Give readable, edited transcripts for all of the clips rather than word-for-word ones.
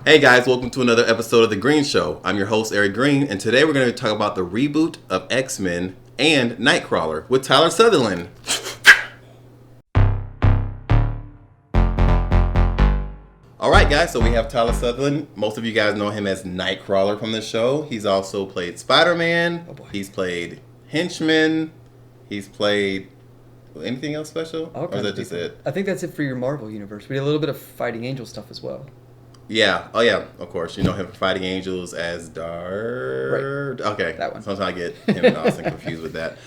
Hey guys, welcome to another episode of The Green Show. I'm your host, Eric Green, and today we're going to talk about the reboot of X-Men and Nightcrawler with Tyler Sutherland. Alright guys, so we have Tyler Sutherland. Most of you guys know him as Nightcrawler from the show. He's also played Spider-Man. He's played Henchman. He's played... anything else special? Or is that just it? I think that's it for your Marvel universe. We did a little bit of Fighting Angel stuff as well. Yeah. Oh, yeah. Of course. You know him from Fighting Angels as Dark. Right. Okay. That one. Sometimes I get him and Austin confused with that.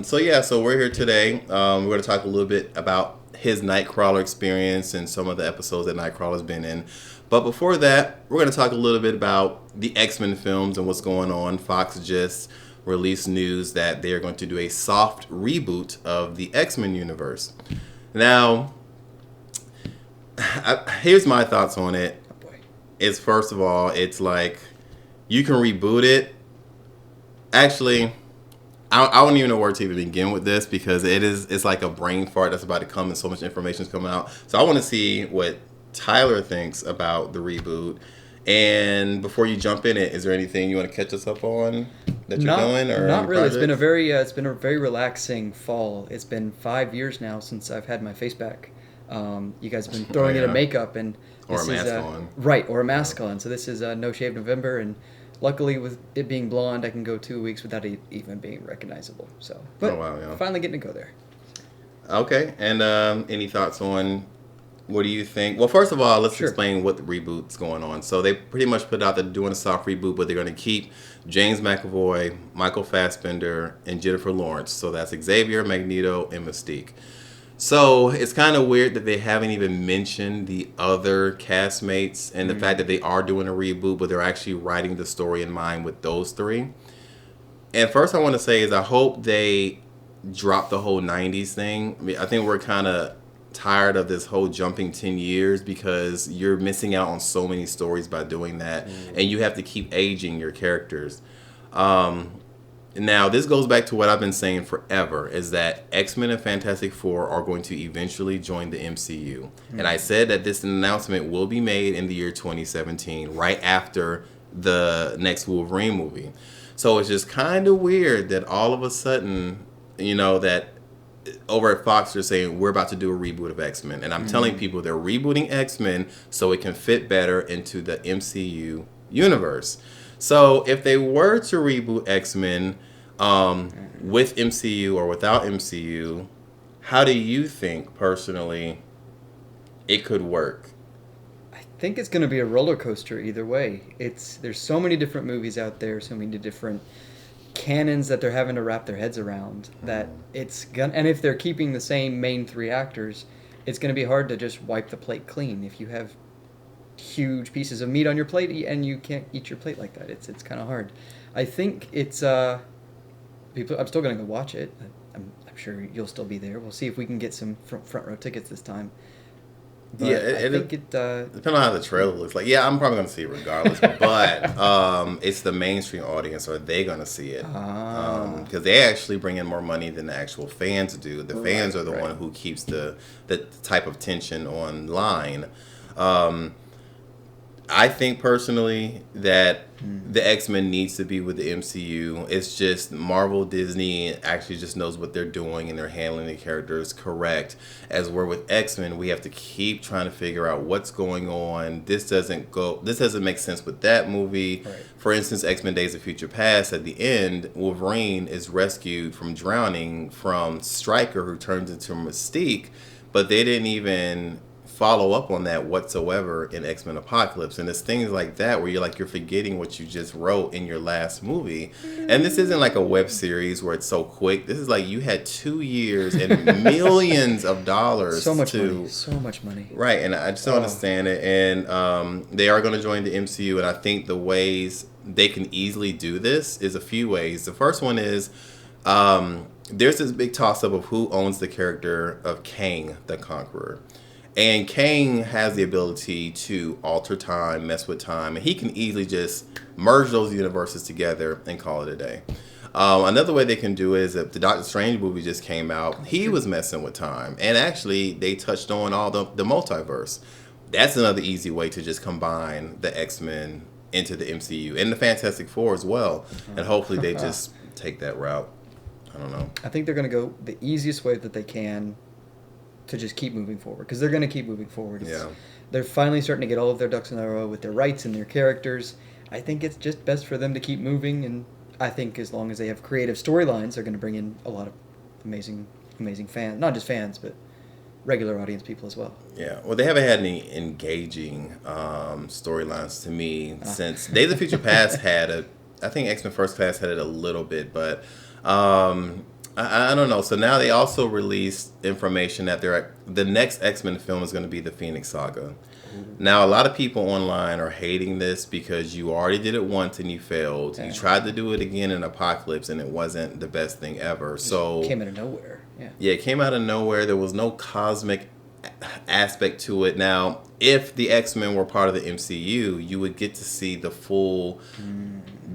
So we're here today. We're going to talk a little bit about his Nightcrawler experience and some of the episodes that Nightcrawler's been in. But before that, we're going to talk a little bit about the X-Men films and what's going on. Fox just released news that they are going to do a soft reboot of the X-Men universe. Now... here's my thoughts on it. Oh boy. It's first of all, it's like you can reboot it. Actually, I don't even know where to even begin with this because it's like a brain fart that's about to come and so much information is coming out. So I want to see what Tyler thinks about the reboot. And before you jump in it, is there anything you want to catch us up on that you're doing? Or not really. Projects? It's been a very relaxing fall. It's been 5 years now since I've had my face back. You guys have been throwing in a makeup and or a mask on. Right, or a mask on. So this is No Shave November, and luckily with it being blonde, I can go 2 weeks without it even being recognizable. So, but finally getting to go there. Okay, and any thoughts on what do you think? Well, first of all, let's explain what the reboot's going on. So they pretty much put out that they're doing a soft reboot, but they're going to keep James McAvoy, Michael Fassbender, and Jennifer Lawrence. So that's Xavier, Magneto, and Mystique. So it's kind of weird that they haven't even mentioned the other castmates and the fact that they are doing a reboot, but they're actually writing the story in mind with those three. And first I want to say is I hope they drop the whole 90s thing. I mean, I think we're kind of tired of this whole jumping 10 years because you're missing out on so many stories by doing that. And you have to keep aging your characters. Now, this goes back to what I've been saying forever, is that X-Men and Fantastic Four are going to eventually join the MCU. And I said that this announcement will be made in the year 2017, right after the next Wolverine movie. So it's just kind of weird that all of a sudden, you know, that over at Fox they're saying we're about to do a reboot of X-Men. And I'm telling people they're rebooting X-Men so it can fit better into the MCU universe. So if they were to reboot X-Men with MCU or without MCU, how do you think personally it could work? I think it's going to be a roller coaster either way. There's so many different movies out there, so many different canons that they're having to wrap their heads around that it's gonna. And if they're keeping the same main three actors, it's going to be hard to just wipe the plate clean if you have huge pieces of meat on your plate and you can't eat your plate like that. It's kind of hard. I think it's people. I'm still going to go watch it. I'm sure you'll still be there. We'll see if we can get some front row tickets this time. But yeah, I think it depending on how the trailer looks like. Yeah, I'm probably going to see it regardless. But it's the mainstream audience. Are they going to see it? Because they actually bring in more money than the actual fans do. The fans are the one who keeps the type of tension online. I think personally that the X-Men needs to be with the MCU. It's just Marvel, Disney actually just knows what they're doing and they're handling the characters correct. As we're with X-Men, we have to keep trying to figure out what's going on. This doesn't make sense with that movie. Right. For instance, X-Men Days of Future Past, at the end, Wolverine is rescued from drowning from Stryker, who turns into Mystique, but they didn't even follow up on that whatsoever in X-Men Apocalypse. And it's things like that where you're forgetting what you just wrote in your last movie. And this isn't like a web series where it's so quick. This is like you had 2 years and millions of dollars. So much money. Right, and I just don't understand it. And they are going to join the MCU, and I think the ways they can easily do this is a few ways. The first one is there's this big toss-up of who owns the character of Kang the Conqueror. And Kang has the ability to alter time, mess with time, and he can easily just merge those universes together and call it a day. Another way they can do it is if the Doctor Strange movie just came out, he was messing with time. And actually, they touched on all the multiverse. that's another easy way to just combine the X-Men into the MCU and the Fantastic Four as well. And hopefully they just take that route. I don't know. I think they're going to go the easiest way that they can to just keep moving forward, because they're going to keep moving forward. They're finally starting to get all of their ducks in a row with their rights and their characters. I think it's just best for them to keep moving, and I think as long as they have creative storylines, they're going to bring in a lot of amazing fans. Not just fans, but regular audience people as well. Yeah, well, they haven't had any engaging storylines to me since Days of Future Past had a. I think X-Men First Class had it a little bit, but I don't know. So now they also released information that the next X-Men film is going to be the Phoenix Saga. Now, a lot of people online are hating this because you already did it once and you failed. You tried to do it again in Apocalypse and it wasn't the best thing ever. So it came out of nowhere. Yeah, it came out of nowhere. There was no cosmic aspect to it. Now, if the X-Men were part of the MCU, you would get to see the full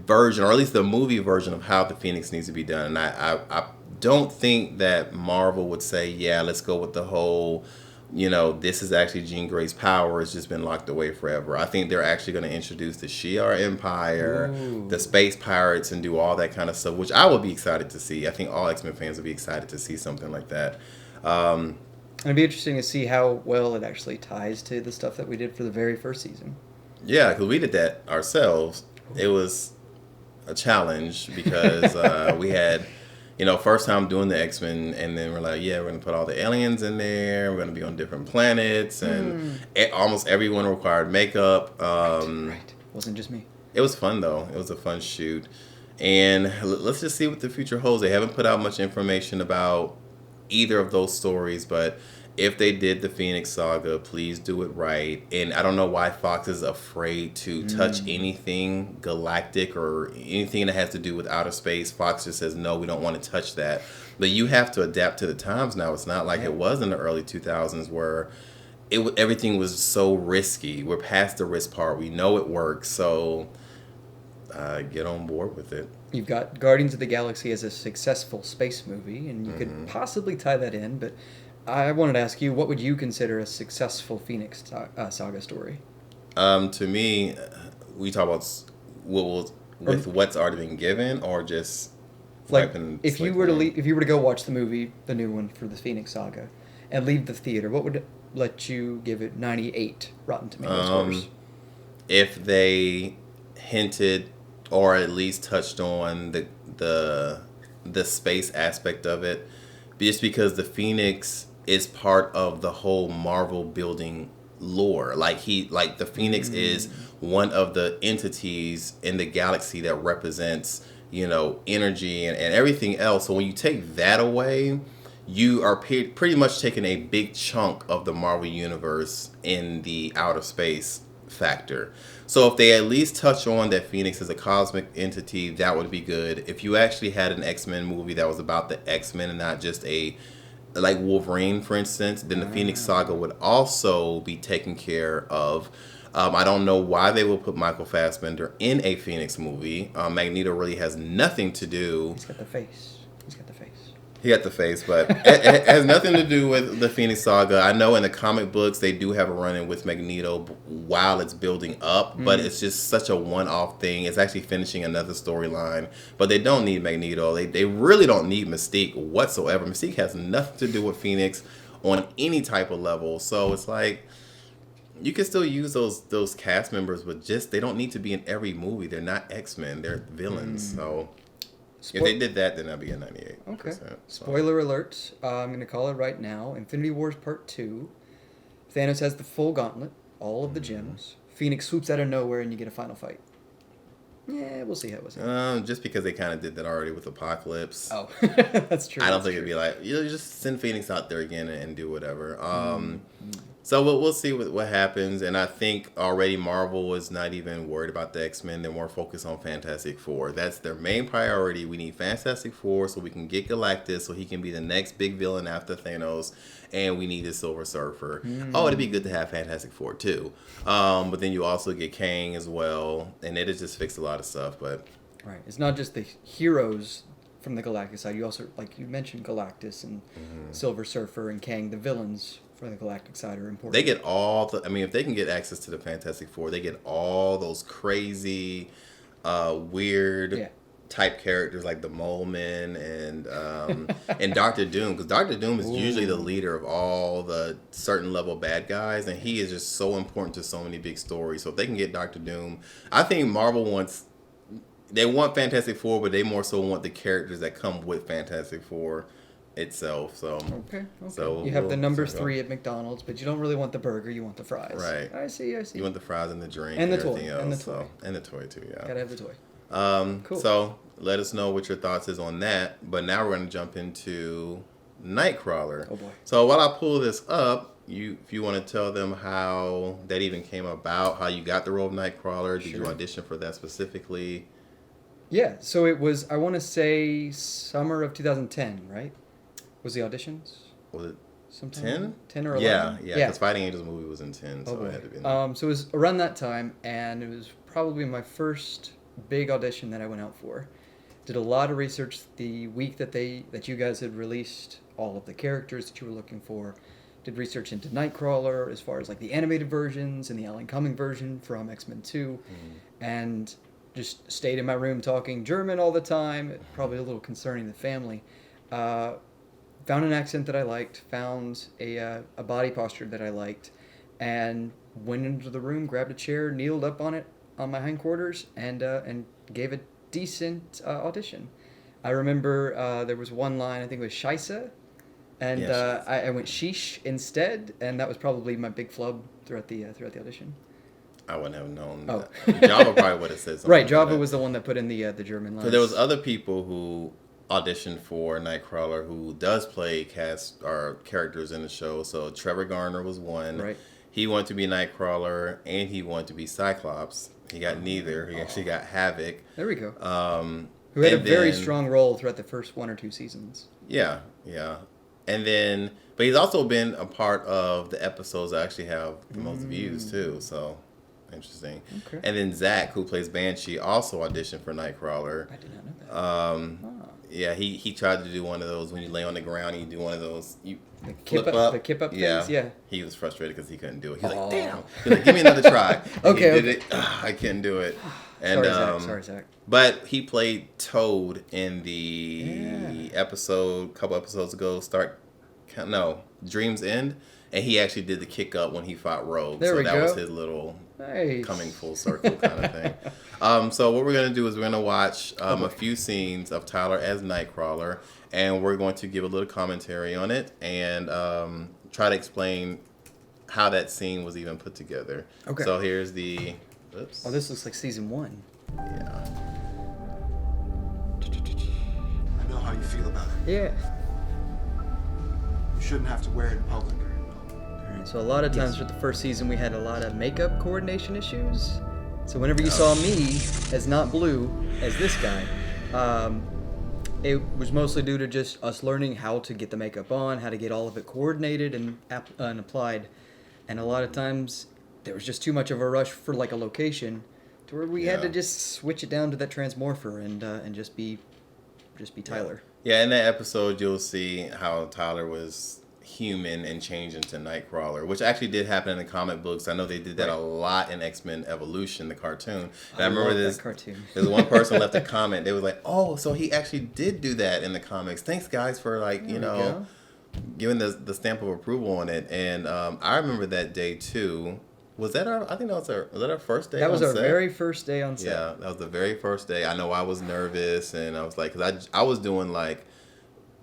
version, or at least the movie version of how the Phoenix needs to be done. And I don't think that Marvel would say, yeah, let's go with the whole, this is actually Jean Grey's power. It's just been locked away forever. I think they're actually going to introduce the Shi'ar Empire, the space pirates, and do all that kind of stuff, which I would be excited to see. I think all X-Men fans would be excited to see something like that. It'd be interesting to see how well it actually ties to the stuff that we did for the very first season. Yeah, because we did that ourselves. It was a challenge because we had... first time doing the X-Men, and then we're like, yeah, we're going to put all the aliens in there. We're going to be on different planets, and almost everyone required makeup. Right. Wasn't just me. It was fun, though. It was a fun shoot. And let's just see what the future holds. They haven't put out much information about either of those stories, but if they did the Phoenix Saga, please do it right. And I don't know why Fox is afraid to touch anything galactic or anything that has to do with outer space. Fox just says, no, we don't want to touch that. But you have to adapt to the times now. It's not like it was in the early 2000s where everything was so risky. We're past the risk part. We know it works. So get on board with it. You've got Guardians of the Galaxy as a successful space movie, and you could possibly tie that in, but I wanted to ask you, what would you consider a successful Phoenix Saga story? To me, we talk about what's already been given, or just if you were to go watch the movie, the new one for the Phoenix Saga, and leave the theater, what would let you give it 98 Rotten Tomatoes scores? If they hinted or at least touched on the space aspect of it, just because the Phoenix is part of the whole Marvel building lore. Like the Phoenix is one of the entities in the galaxy that represents, energy and everything else. So when you take that away, you are pretty much taking a big chunk of the Marvel universe in the outer space factor. So if they at least touch on that Phoenix is a cosmic entity, that would be good. If you actually had an X-Men movie that was about the X-Men and not just like Wolverine, for instance, then the Phoenix Saga would also be taken care of. I don't know why they will put Michael Fassbender in a Phoenix movie. Magneto really has nothing to do. He's got the face. He got the face, but it has nothing to do with the Phoenix Saga. I know in the comic books they do have a run-in with Magneto while it's building up, but it's just such a one-off thing. It's actually finishing another storyline, but they don't need Magneto. They really don't need Mystique whatsoever. Mystique has nothing to do with Phoenix on any type of level, so it's like you can still use those cast members, but just they don't need to be in every movie. They're not X-Men. They're villains, so... If they did that, then that'd be a 98%. Okay. So. Spoiler alert. I'm going to call it right now. Infinity Wars Part 2. Thanos has the full gauntlet. All of the gems. Phoenix swoops out of nowhere and you get a final fight. Yeah, we'll see how it was. Just because they kind of did that already with Apocalypse. Oh, that's true. I don't think it'd be like, just send Phoenix out there again and do whatever. So we'll see what happens. And I think already Marvel is not even worried about the X-Men. They're more focused on Fantastic Four. That's their main priority. We need Fantastic Four so we can get Galactus so he can be the next big villain after Thanos. And we need the Silver Surfer. Oh, it'd be good to have Fantastic Four too. But then you also get Kang as well. And it'll just fix a lot of stuff. But right. It's not just the heroes from the Galactus side. You also, like you mentioned, Galactus and Silver Surfer and Kang, the villains for the Galactic side are important. They get all the. I mean, if they can get access to the Fantastic Four, they get all those crazy, weird type characters like the Mole Men and Doctor Doom, because Doctor Doom is usually the leader of all the certain level bad guys, and he is just so important to so many big stories. So if they can get Doctor Doom, I think Marvel wants. They want Fantastic Four, but they more so want the characters that come with Fantastic Four itself. So okay. So you have the number 3 at McDonald's, but you don't really want the burger. You want the fries. Right. I see. You want the fries and the drink and the everything toy else. and the toy and the toy too. Yeah. Gotta have the toy. Cool. So let us know what your thoughts is on that. But now we're going to jump into Nightcrawler. Oh boy. So while I pull this up, if you want to tell them how that even came about, how you got the role of Nightcrawler, did you audition for that specifically? Yeah, so it was, I want to say, summer of 2010, right? Was the auditions? Was it sometime 10? 10 or 11? Yeah, because Fighting Angels movie was in 10, so it had to be in there. So it was around that time, and it was probably my first big audition that I went out for. Did a lot of research the week that you guys had released all of the characters that you were looking for. Did research into Nightcrawler as far as like the animated versions and the Alan Cumming version from X-Men 2. And just stayed in my room talking German all the time, probably a little concerning the family. Found an accent that I liked, found a body posture that I liked, and went into the room, grabbed a chair, kneeled up on it on my hindquarters, and gave a decent audition. I remember there was one line, I think it was Scheisse, and I went sheesh instead, and that was probably my big flub throughout the audition. I wouldn't have known. Oh. Java probably would have said something. Right, Java was the one that put in the German lines. So there was other people who auditioned for Nightcrawler who does play characters in the show. So Trevor Garner was one. Right. He wanted to be Nightcrawler and he wanted to be Cyclops. He got neither. He actually got Havoc. There we go. Who had a very strong role throughout the first 1 or 2 seasons. Yeah. And then, but he's also been a part of the episodes that actually have the most views too. So interesting. Okay. And then Zach, who plays Banshee, also auditioned for Nightcrawler. I did not know that. Yeah, he tried to do one of those when you lay on the ground and you do one of those. You the flip up. The kip up things? Yeah. He was frustrated because he couldn't do it. He was like, damn. He was like, give me another try. And he did it. I couldn't do it. And, Sorry, Zach. But he played Toad in the couple episodes ago, Dream's End. And he actually did the kick up when he fought Rogue. There we go. That was his little coming full circle kind of thing. So what we're going to do is we're going to watch a few scenes of Tyler as Nightcrawler. And we're going to give a little commentary on it and try to explain how that scene was even put together. Okay. So here's the... Oops. Oh, this looks like season 1. Yeah. I know how you feel about it. Yeah. You shouldn't have to wear it in public. So a lot of times with the first season, we had a lot of makeup coordination issues. So whenever you saw me as not Blue, as this guy, it was mostly due to just us learning how to get the makeup on, how to get all of it coordinated and applied. And a lot of times there was just too much of a rush for like a location to where we had to just switch it down to that transmorpher and just be Tyler. Yeah, in that episode you'll see how Tyler was human and changed into Nightcrawler, which actually did happen in the comic books. I know they did that a lot in X-Men Evolution, the cartoon. And I remember that cartoon. There's one person left a comment. They was like, "Oh, so he actually did do that in the comics. Thanks, guys, for giving the stamp of approval on it." And I remember that day too. Was that our first day? That was on our set? very first day on set. Yeah, that was the very first day. I know I was nervous, and I was like, because I was doing like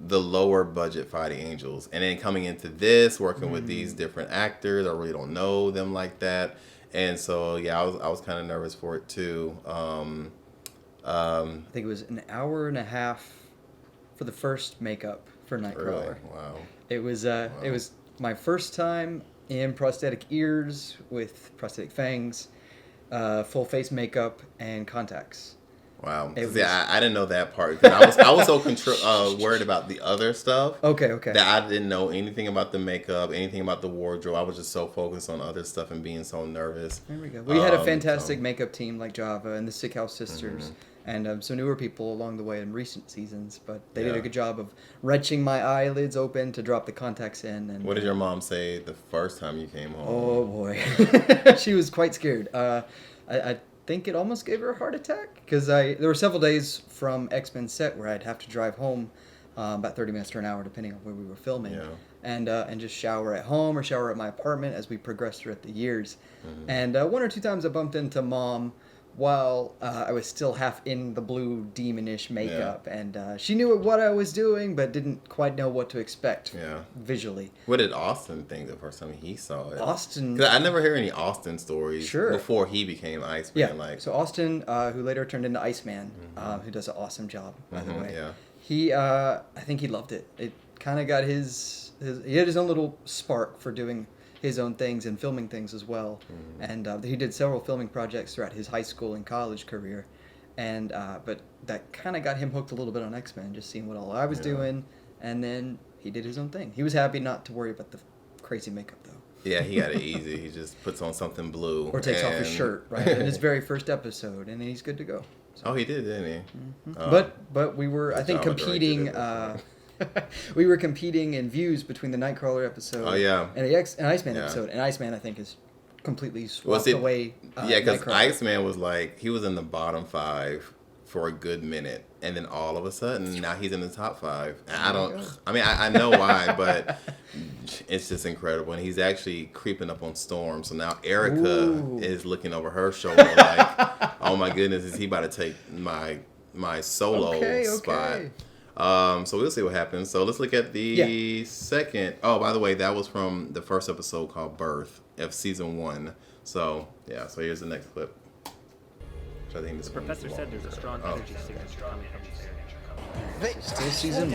the lower budget Fighting Angels, and then coming into this, working with these different actors, I really don't know them like that, and so I was kind of nervous for it too. I think it was an hour and a half for the first makeup for Nightcrawler. Really? Wow. It was my first time in prosthetic ears with prosthetic fangs, full face makeup, and contacts. Wow. It See, I didn't know that part. 'Cause I was so worried about the other stuff. Okay. That I didn't know anything about the makeup, anything about the wardrobe. I was just so focused on other stuff and being so nervous. There we go. We had a fantastic makeup team like Java and the Sick House Sisters, and some newer people along the way in recent seasons. But they did a good job of wrenching my eyelids open to drop the contacts in. And what did your mom say the first time you came home? Oh boy, she was quite scared. I think it almost gave her a heart attack because there were several days from X-Men set where I'd have to drive home about 30 minutes to an hour depending on where we were filming, and just shower at home or shower at my apartment as we progressed throughout the years. And one or two times I bumped into Mom while I was still half in the blue demonish makeup, and she knew what I was doing but didn't quite know what to expect visually. What did Austin think the first time he saw it? Austin... 'Cause I never hear any Austin stories before he became Iceman. Yeah, so Austin, who later turned into Iceman, who does an awesome job, by the way. Yeah. He, I think he loved it. It kind of got he had his own little spark for doing his own things and filming things as well. And he did several filming projects throughout his high school and college career. And but that kind of got him hooked a little bit on X-Men, just seeing what all I was doing. And then he did his own thing. He was happy not to worry about the crazy makeup, though. Yeah, he got it easy. He just puts on something blue. Or takes off his shirt, right? In his very first episode, and he's good to go. So. Oh, he did, didn't he? But we were, I think, competing... we were competing in views between the Nightcrawler episode and the Iceman episode. And Iceman, I think, is completely swapped away. Because Iceman was like, he was in the bottom 5 for a good minute. And then all of a sudden, now he's in the top 5. And I know why, but it's just incredible. And he's actually creeping up on Storm. So now Erica is looking over her shoulder like, oh my goodness, is he about to take my solo spot? So we'll see what happens. So let's look at the second. Oh, by the way, that was from the first episode called Birth of season 1. So yeah, so here's the next clip. Which I think this Professor said there's a strong energy signature coming from this area. Still season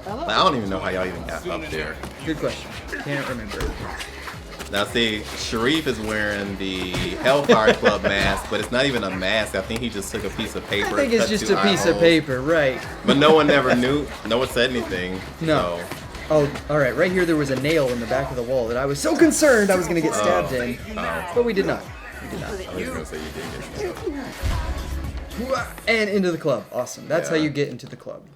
1. I don't even know how y'all even got up there. Good question. Can't remember. Now see, Sharif is wearing the Hellfire Club mask, but it's not even a mask. I think he just took a piece of paper. I think it's just a piece of paper, right? But no one ever knew. No one said anything. No. So. Oh, all right. Right here, there was a nail in the back of the wall that I was so concerned I was going to get stabbed in, but we did not. We did not. I was going to say you did get stabbed. And into the club. Awesome. That's how you get into the club.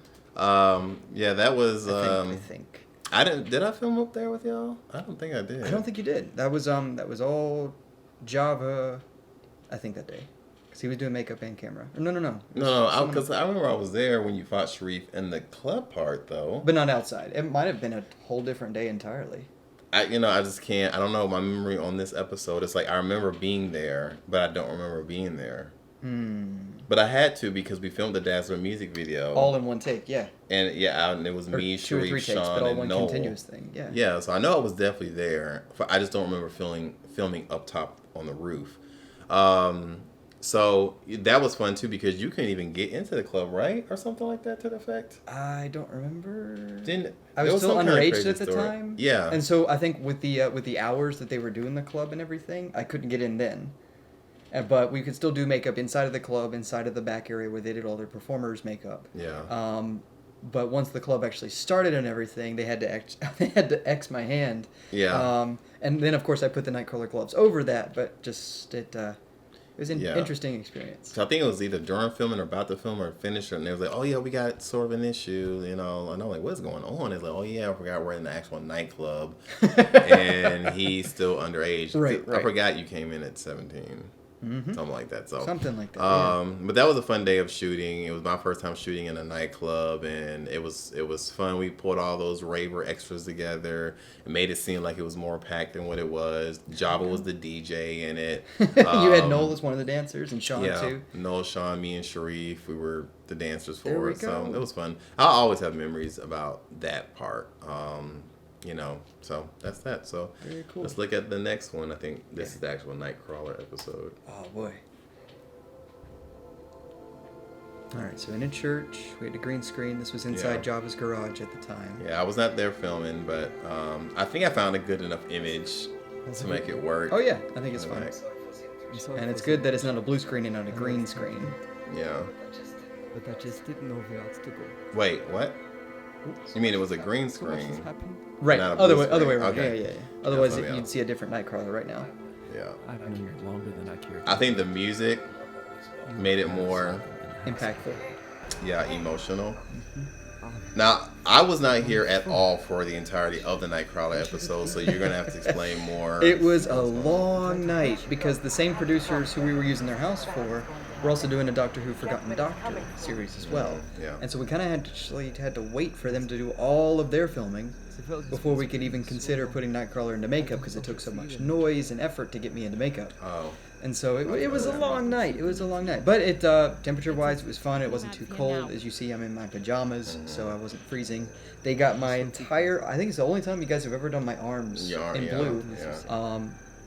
Yeah, that was. I think. Did I film up there with y'all? I don't think I did. I don't think you did. That was all Java, I think, that day. Because he was doing makeup and camera. No. No, because I remember I was there when you fought Sharif in the club part, though. But not outside. It might have been a whole different day entirely. I just can't. I don't know. My memory on this episode, it's like I remember being there, but I don't remember being there. But I had to because we filmed the Dazzler music video. All in one take, yeah. And and it was me, Sharif, 2 or 3 takes, Sean, but all and one Noel. continuous thing, yeah. Yeah, so I know I was definitely there. I just don't remember filming up top on the roof. So that was fun too because you couldn't even get into the club, right, or something like that to the effect. I don't remember. I was still underage at the time. Yeah, and so I think with the hours that they were doing the club and everything, I couldn't get in then. But we could still do makeup inside of the club, inside of the back area where they did all their performers' makeup. Yeah. But once the club actually started and everything, they had to X my hand. Yeah. And then of course I put the Nightcrawler gloves over that, but just it was an interesting experience. So I think it was either during filming or about to film or finish it, and they was like, "Oh yeah, we got sort of an issue," and I'm like, "What's going on?" It's like, "Oh yeah, I forgot we're in the actual nightclub, and he's still underage." Right. I forgot you came in at 17. Something like that. So something like that. But that was a fun day of shooting. It was my first time shooting in a nightclub, and it was fun. We pulled all those raver extras together and made it seem like it was more packed than what it was. Java was the DJ in it. You had Noel as one of the dancers, and Sean too. Noel, Sean, me, and Sharif. We were the dancers for there we it. Go. So it was fun. I'll always have memories about that part. So that's that. So very cool. Let's look at the next one. I think this is the actual Nightcrawler episode. Oh boy. All right, so in a church, we had a green screen. This was inside Java's garage at the time. Yeah, I was not there filming, but I think I found a good enough image to make it work. Oh yeah, I think it's fine. And it's good that it's not a blue screen and not a green screen. Yeah. But I just didn't know where else to go. Wait, what? You mean it was a green So much has screen? happened. Right, Not a other blue way, other way screen. around. Okay. Yeah. Otherwise, That's what, you'd see a different Nightcrawler right now. Yeah. I've known you longer than I care. I think the music made it more, Impactful. emotional. Now, I was not here at all for the entirety of the Nightcrawler episode, so you're gonna have to explain more. It was a long night because the same producers who we were using their house for were also doing a Doctor Who Forgotten Doctor series as well. Yeah. And so we kind of had to wait for them to do all of their filming before we could even consider putting Nightcrawler into makeup because it took so much noise and effort to get me into makeup. Oh. And so it was a long night. It was a long night. But it temperature-wise, it was fun. It wasn't too cold. As you see, I'm in my pajamas, so I wasn't freezing. They got my entire... I think it's the only time you guys have ever done my arms in blue. Yeah.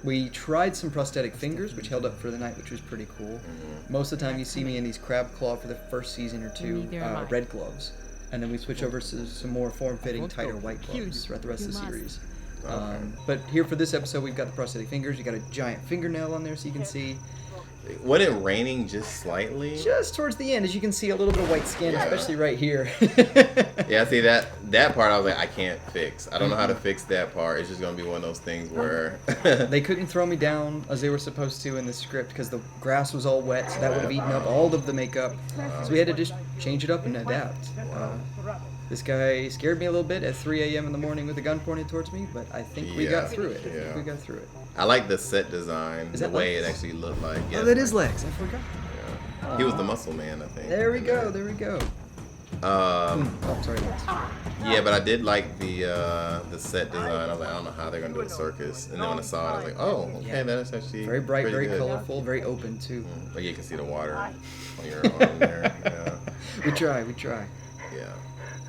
We tried some prosthetic fingers, which held up for the night, which was pretty cool. Most of the time, you see me in these crab claw for the first season or two, red gloves. And then we switch over to some more form-fitting, tighter white gloves throughout the rest of the series. But here for this episode, we've got the prosthetic fingers. You got a giant fingernail on there so you can see. Wasn't it raining just slightly? Just towards the end, as you can see, a little bit of white skin, especially right here. Yeah, see that part I was like, I can't fix. I don't know how to fix that part. It's just gonna be one of those things where They couldn't throw me down as they were supposed to in the script because the grass was all wet, so that would have eaten up all of the makeup. So we had to just change it up and adapt. This guy scared me a little bit at 3 a.m. in the morning with a gun pointed towards me, but I think we got through it. I like the set design, Is the that way Lex? it actually looked like. Oh, that is Lex. I forgot. He was the muscle man, I think. There we go. Oh, sorry, Lex. Yeah, but I did like the set design. I was like, I don't know how they're gonna do a circus. And then when I saw it, I was like, oh, okay, that's actually Very bright, pretty very good. colorful, very open too. But you can see the water on your arm there. Yeah. We try. Yeah.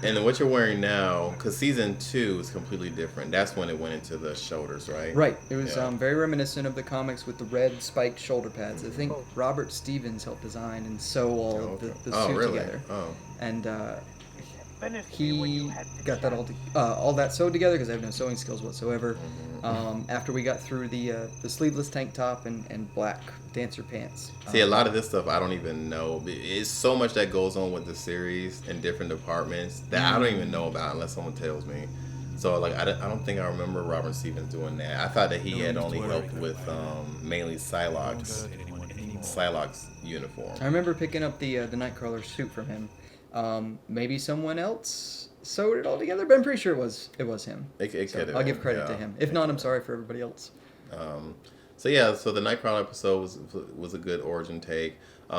And then what you're wearing now, because season 2 is completely different. That's when it went into the shoulders, right? Right. It was very reminiscent of the comics with the red spiked shoulder pads. I think Robert Stevens helped design and sew all of the suit together. Oh. And he got that all that sewed together because I have no sewing skills whatsoever. After we got through the sleeveless tank top and black dancer pants. See, a lot of this stuff I don't even know. It's so much that goes on with the series in different departments that I don't even know about unless someone tells me. So like I don't think I remember Robert Stevens doing that. I thought that he had only helped with mainly Psylocke's uniform. I remember picking up the Nightcrawler suit from him. Maybe someone else sewed it all together, but I'm pretty sure it was him. It So could have I'll give been, credit to him. If not, I'm sorry for everybody else. So the Nightcrawler episode was a good origin take. We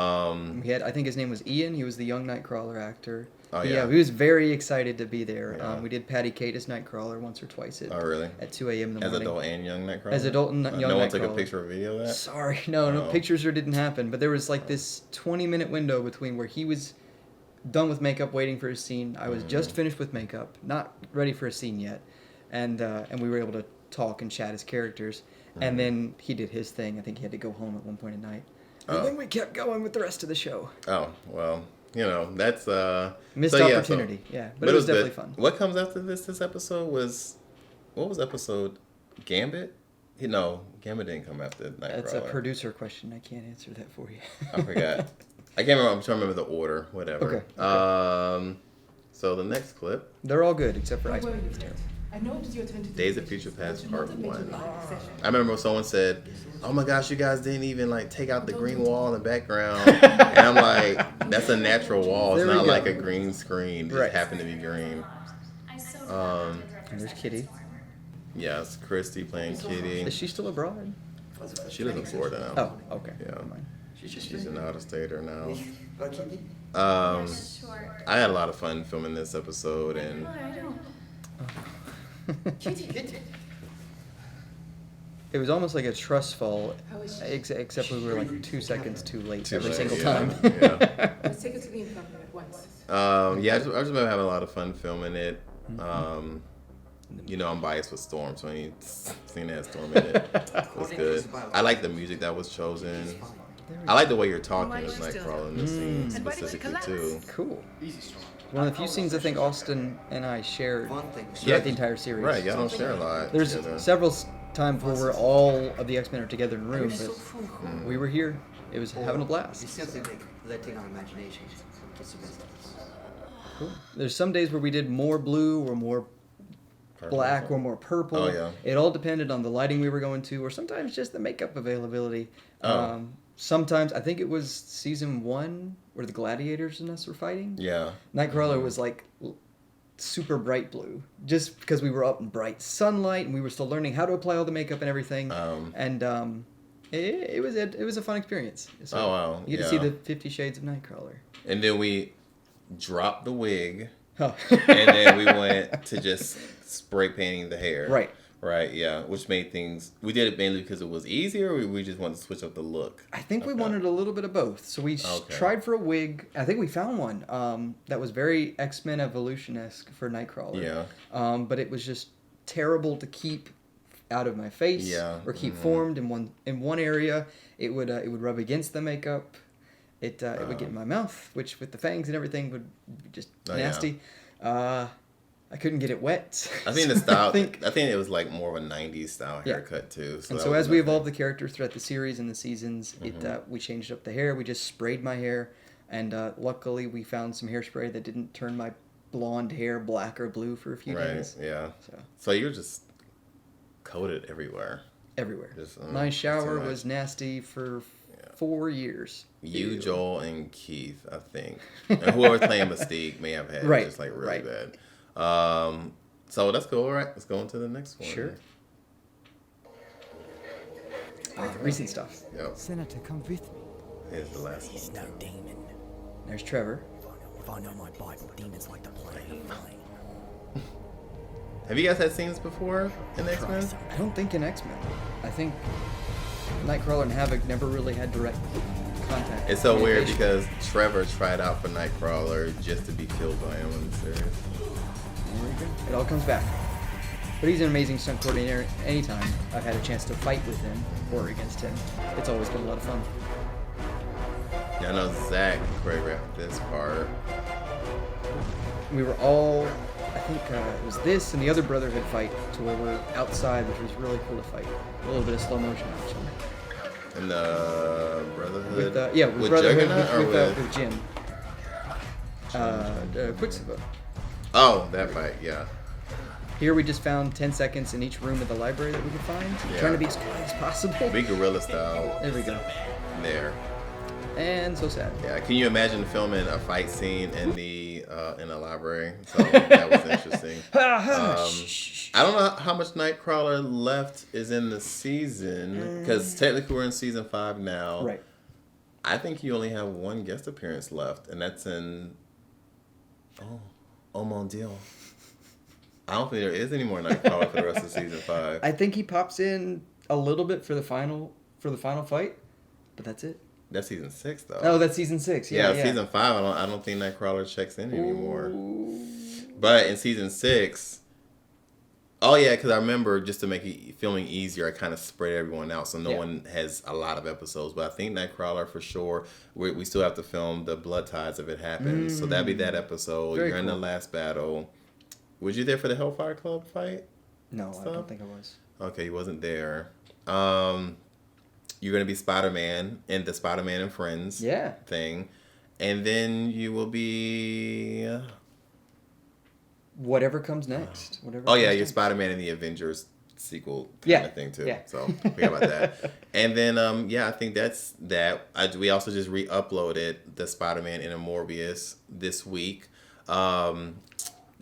had, I think his name was Ian. He was the young Nightcrawler actor. Oh, But yeah. he was very excited to be there. Yeah. We did Patty Kate as Nightcrawler once or twice Oh, really? at 2 a.m. in the As morning. adult and young Nightcrawler? As adult and young No one took a Nightcrawler. picture or video of that? Sorry, no Oh. pictures didn't happen. But there was like this 20-minute window between where he was done with makeup, waiting for his scene. I was just finished with makeup, not ready for a scene yet, and we were able to talk and chat as characters. And then he did his thing. I think he had to go home at one point at night. And then we kept going with the rest of the show. Oh, well, that's Missed opportunity, yeah. But it was definitely fun. What comes after this episode was, what was episode? Gambit? No, Gambit didn't come after Nightcrawler. That's a producer question. I can't answer that for you. I forgot. I can't remember. I'm trying to remember the order. Whatever. Okay. So the next clip, They're all good except for Iceman. I know it was your turn to Days of Future Past Part 1. I remember when someone said, "Oh my gosh, you guys didn't even like take out the green wall in the background," and I'm like, "That's a natural wall. It's There we not go. like a green screen. It just Right. happened to be green." And there's Kitty. Yes, Christy playing Kitty. Is she still abroad? She lives in Florida now. Oh, okay. Yeah. Never mind. She's an out-of-stater now. I had a lot of fun filming this episode, and It was almost like a trust fall, except we were like 2 seconds too late every late, single yeah, time. yeah. Let's take it to the infirmary at once. I just remember having a lot of fun filming it. I'm biased with Storm, so any scene that had Storm in it was good. I like the music that was chosen. I like the way you're talking as Nightcrawler in this scene specifically too. Cool. One of the few scenes I think Austin and I shared throughout the entire series. Right, y'all don't share a lot. There's together. several time where all of the X-Men are together in a room, but we were here. It was having a blast. You simply letting our imaginations get the best of us. Cool. There's some days where we did more blue or more black or more purple. Oh, yeah. It all depended on the lighting we were going to, or sometimes just the makeup availability. Oh. Sometimes, I think it was season 1 where the gladiators and us were fighting. Yeah. Nightcrawler was like super bright blue, just because we were up in bright sunlight and we were still learning how to apply all the makeup and everything. It was a fun experience. So Oh, wow. You get to see the 50 Shades of Nightcrawler. And then we dropped the wig, Huh. and then we went to just spray painting the hair. Right. Right, yeah. Which made things... We did it mainly because it was easier, or we just wanted to switch up the look? I think we wanted a little bit of both. So we tried for a wig. I think we found one that was very X-Men Evolution-esque for Nightcrawler. Yeah. But it was just terrible to keep out of my face or keep formed in one area. It would rub against the makeup. It would get in my mouth, which with the fangs and everything would be just nasty. Yeah. I couldn't get it wet. I think the style... I think it was like more of a 90s style haircut, too. So as we evolved the characters throughout the series and the seasons, we changed up the hair. We just sprayed my hair. And luckily, we found some hairspray that didn't turn my blonde hair black or blue for a few days. Right, yeah. So you're just coated everywhere. Everywhere. Just, my shower was nasty for 4 years. You, Joel, and Keith, I think. And whoever's playing Mystique may have had it just like really bad. So that's cool. All right, let's go into the next one. Sure. Recent stuff. Yep. Senator, come with me. Here's the last He's one. no demon. There's Trevor. If I know my Bible, demons like to play. Have you guys had scenes before in X-Men? I don't think in X-Men. I think Nightcrawler and Havoc never really had direct contact. It's so weird because Trevor tried out for Nightcrawler just to be killed by him in the series. It all comes back. But he's an amazing stunt coordinator. Anytime I've had a chance to fight with him or against him, it's always been a lot of fun. Yeah, I know Zach choreographed this part. We were all, I think it was this and the other Brotherhood fight to where we're outside, which was really cool to fight. A little bit of slow motion action. And the Brotherhood? With Brotherhood with Jim. Quicksilver. Oh, that fight, yeah. Here we just found 10 seconds in each room of the library that we could find. Yeah. Trying to be as quiet as possible. Big guerrilla style. There we go. There. And so sad. Yeah, can you imagine filming a fight scene in a library? So that was interesting. I don't know how much Nightcrawler left is in the season, because technically we're in season 5 now. Right. I think you only have one guest appearance left, and that's in Oh mon Dieu. I don't think there is any more Nightcrawler for the rest of season 5. I think he pops in a little bit for the final fight, but that's it. That's season 6 though. Oh, that's season 6. Yeah. Season 5. I don't think Nightcrawler checks in anymore. But in season 6, because I remember just to make filming easier, I kind of spread everyone out so no one has a lot of episodes. But I think Nightcrawler for sure. We still have to film the Blood Tides if it happens. So that'd be that episode. Very You're in the last battle. Was you there for the Hellfire Club fight? No, I don't think I was. Okay, you wasn't there. You're going to be Spider-Man in the Spider-Man and Friends thing. And then you will be... Whatever comes next. You're Spider-Man in the Avengers sequel kind of thing too. Yeah. So forget about that. And then, I think that's that. We also just re-uploaded the Spider-Man in a Morbius this week.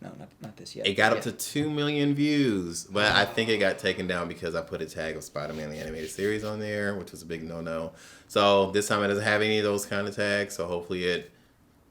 No, not this yet. It got up to 2 million views, but I think it got taken down because I put a tag of Spider-Man the Animated Series on there, which was a big no-no. So this time it doesn't have any of those kind of tags, so hopefully it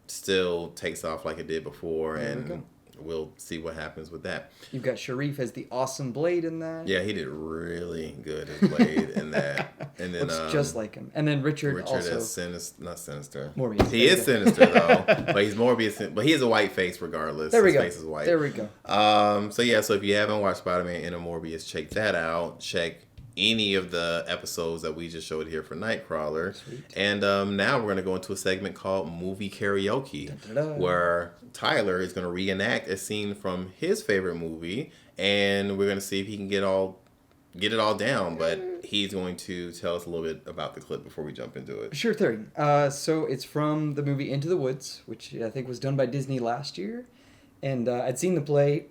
still takes off like it did before, and we'll see what happens with that. You've got Sharif as the awesome Blade in that. Yeah, he did really good as Blade in that. And then looks just like him. And then Richard also. Is not Sinister. Morbius. He is Sinister though, but he's Morbius. But he has a white face regardless. There we go. His face is white. There we go. So if you haven't watched Spider-Man in a Morbius, check that out. Check any of the episodes that we just showed here for Nightcrawler. Sweet. And now we're going to go into a segment called Movie Karaoke, where Tyler is going to reenact a scene from his favorite movie, and we're going to see if he can get all get it all down, but he's going to tell us a little bit about the clip before we jump into it. Sure thing. So it's from the movie Into the Woods, which I think was done by Disney last year. And I'd seen the play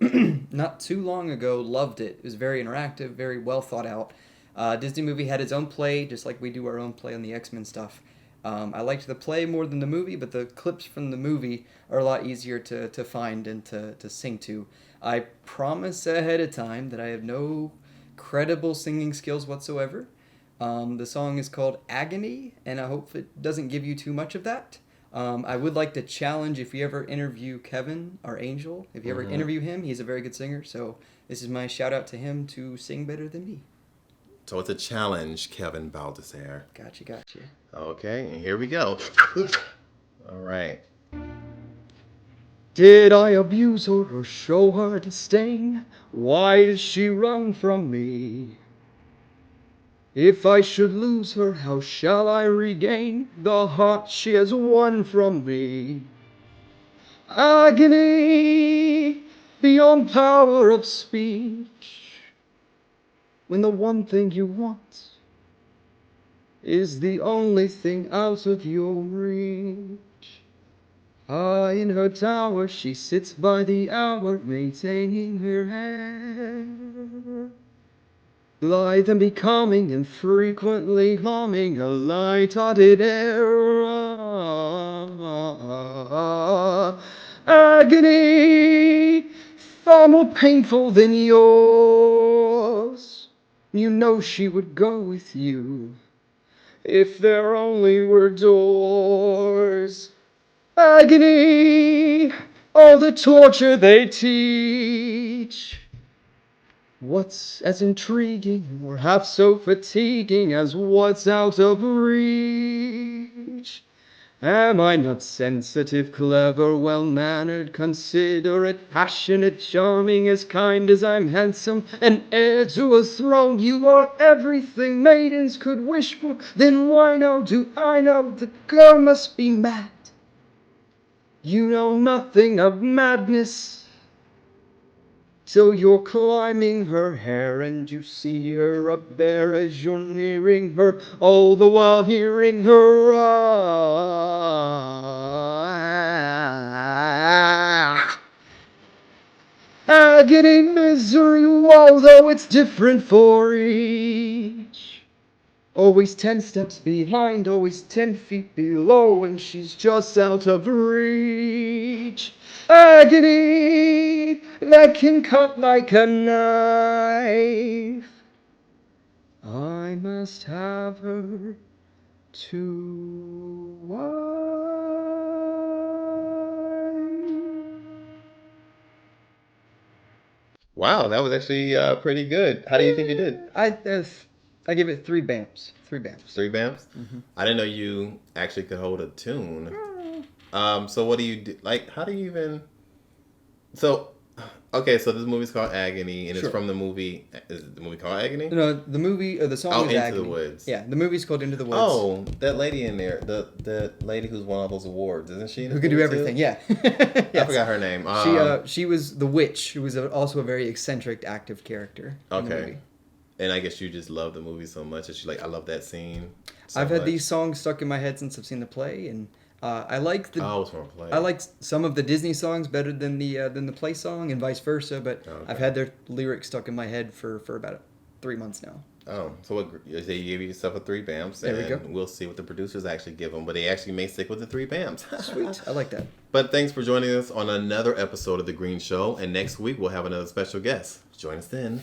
not too long ago, loved it. It was very interactive, very well thought out. Disney movie had its own play, just like we do our own play on the X-Men stuff. I liked the play more than the movie, but the clips from the movie are a lot easier to find and to sing to. I promise ahead of time that I have no credible singing skills whatsoever. The song is called Agony, and I hope it doesn't give you too much of that. I would like to challenge, if you ever interview Kevin, our angel, if you ever interview him, he's a very good singer, so this is my shout out to him to sing better than me. So it's a challenge, Kevin Baldassare. Gotcha. Okay, and here we go. All right. Did I abuse her or show her disdain? Why does she run from me? If I should lose her, how shall I regain the heart she has won from me? Agony beyond power of speech, when the one thing you want is the only thing out of your reach. High in her tower she sits by the hour, maintaining her hair. Lithe and becoming, and frequently humming a light-hearted air. Agony, far more painful than yours. You know she would go with you if there only were doors. Agony, all the torture they teach. What's as intriguing or half so fatiguing as what's out of reach? Am I not sensitive, clever, well-mannered, considerate, passionate, charming, as kind as I'm handsome, an heir to a throne? You are everything maidens could wish for. Then why do I know the girl must be mad? You know nothing of madness till you're climbing her hair and you see her up there as you're nearing her, all the while hearing her agony, misery, although it's different for each. Always 10 steps behind, always 10 feet below, and she's just out of reach. Agony that can cut like a knife. I must have her to wife. Wow, that was actually pretty good. How do you think you did? I give it 3 bams. 3 bams. 3 bams? I didn't know you actually could hold a tune. So what do you do? Like, how do you even... So, okay, so this movie's called Agony, and it's from the movie... Is the movie called Agony? No, the movie, or the song is Agony. Into the Woods. Yeah, the movie's called Into the Woods. Oh, that lady in there. The lady who's won all those awards. Isn't she? Who can do everything, yeah. Yes. I forgot her name. She was the witch, who was also a very eccentric, active character in the movie. And I guess you just love the movie so much that you're like, I love that scene. I've had these songs stuck in my head since I've seen the play, and I like the. Oh, it's from a play. I like some of the Disney songs better than the play song, and vice versa. But I've had their lyrics stuck in my head for about 3 months now. Oh, so what? You give yourself a 3 bams. There we go. We'll see what the producers actually give them, but they actually may stick with the 3 bams. Sweet, I like that. But thanks for joining us on another episode of The Green Show, and next week we'll have another special guest. Join us then.